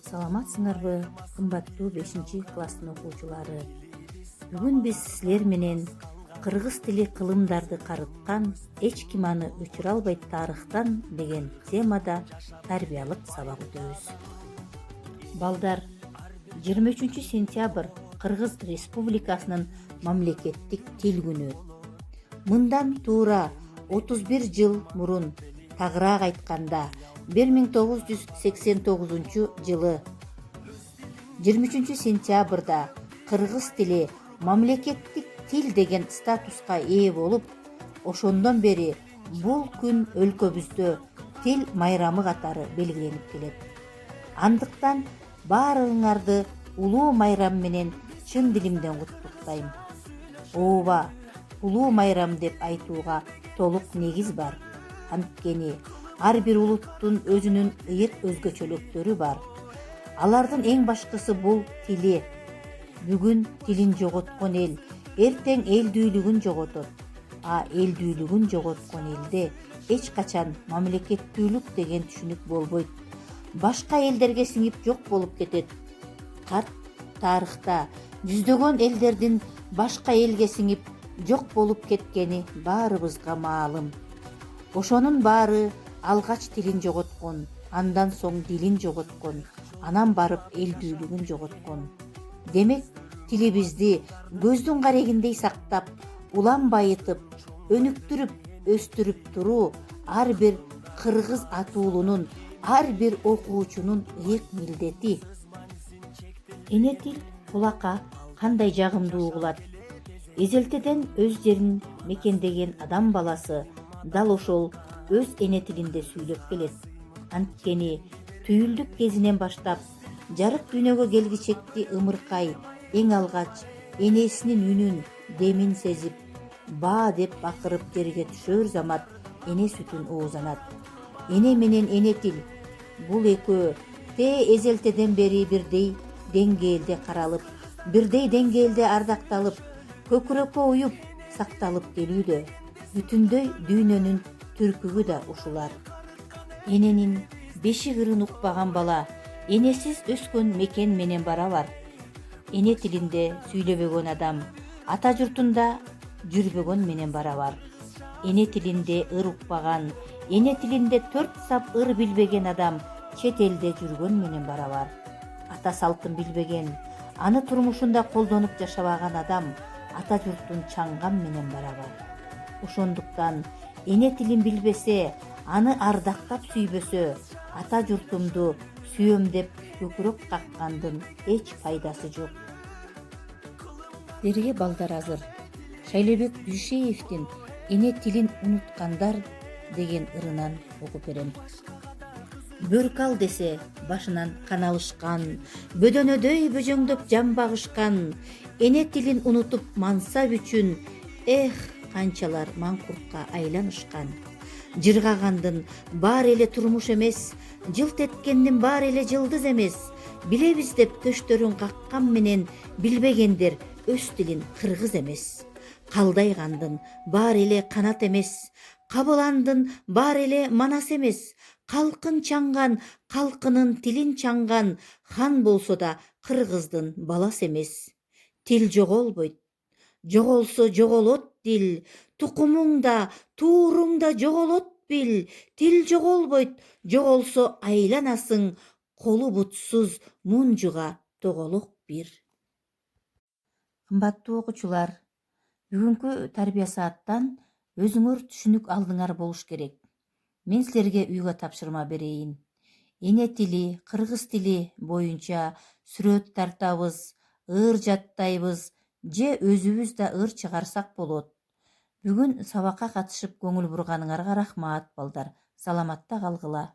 Саламатсыңарбы, кымбаттуу 5-класстын окуучулары. Бүгүн биз силер менен кыргыз тили кылымдарды карыткан эч ким аны өчүрө албайт тарыхтан деген темада тарбиялык сабак өтөбүз. Балдар, 23 сентябрь Кыргыз Республикасынын мамлекеттик тил күнү. Мындан туура 31 жыл мурун, тагыраак айтканда 1989 жылы 23 сентябрда кыргыз тили мамлекеттик тил деген статуска ээ болуп, ошондон бери бул күн өлкөбүздө тил майрамы катары белгиленип келет. Андыктан баарыңарды улуу майрам менен чын дилимден куттуктайм. Ооба, улуу майрам деп айтууга толук негиз бар. Анткени ар бир улуттун өзүнүн ыйык өзгөчөлүктөрү бар. Алардын эң башкысы бул тили. Бүгүн тилин жоготкон эл эртең элдүүлүгүн жоготот. А элдүүлүгүн жоготкон элде эч качан мамлекеттүүлүк деген түшүнүк болбойт. Башка элдерге сиңип жок болуп кетет. Кат тарыхта жүздөгөн элдердин башка элге сиңип жок болуп кеткени баарыбызга маалым. Ошонун баары алгач тилин жоготкон, андан соң дилин жоготкон, анан барып элдүүлүгүн жоготкон. Демек, тилибизди көздүн карегиндей сактап, улам байытып, өнүктүрүп, өстүрүп туруу ар бир кыргыз атуулунун, ар бир окуучунун ыйык милдети. Эне тил кулакка кандай жагымдуу угулат. Эзелтеден өз жерин мекендеген адам баласы дал ошол өз эне тилинде сүйлөп келет. Анткени түйүлдүк кезинен баштап жарык дүйнөгө келгичекти ымыркай эң алгач энесинин үнүн, демин сезип, баа деп бакырып жерге түшөр замат эне сүтүн оозанат. Эне менен эне тил бул экөө эзелтеден бери бирдей деңгээлде каралып, бирдей деңгээлде ардакталып, көкүрөккө уюп сакталып келүүдө. Бүтүндөй дүйнөнүн түркүгү да ушулар. Эненин бешик ырын укпаган бала энесиз өскөн мекен менен барабар. Эне тилинде сүйлөбөгөн адам ата журтунда жүрбөгөн менен барабар. Эне тилинде ыр укпаган, эне тилинде 4 сап ыр билбеген адам чет элде жүргөн менен барабар. Ата салтын билбеген, аны турмушунда колдонуп жашабаган адам ата журтун чаңган менен барабар. Ошондуктан эне тилин билбесе, аны ардактап сүйбөсө, ата журтумду сүйөм деп көкүрөк каккандын эч пайдасы жок. Берге балдар азыр. Шайлебек Дүйшеевдин «Эне тилин унуткандар» деген ырынан окуп берем. Бөркал десе башынан кан алышкан, бөдөнөдөй бөжөңдөп жан багышкан, эне тилин унутуп мансап үчүн, канчалар маңкуртка айланышкан. Жыргагандын баары эле турмуш эмес, жылт эткендин баары эле жылдыз эмес, билебиз деп төштөрүн каккан менен билбегендер өз тилин кыргыз эмес. Калдайгандын баары эле канат эмес, кабыландын баары эле манас эмес. Калкын чаңган, калкынын тилин чаңган, хан болсо да кыргыздын баласы эмес. Тил жоголбойт, жоголсо жоголот дил, тукумуң да, тууруң да жоголот бил. Тил жоголбойт, жоголсо айланасың, колу бутсуз мунжуга тоголок бир. Кымбаттуу окуучулар, бүгүнкү тарбия сааттан өзүңөр түшүнүк алдыңар болуш керек. Мен силерге үйгө тапшырма берейин. Эне тили, кыргыз тили боюнча сүрөт тартабыз, ыр жаттайбыз, же өзүбүз да ыр чыгарсак болот. Бүгүн сабакка катышып көңүл бурганыңарга рахмат балдар. Саламатта калгыла.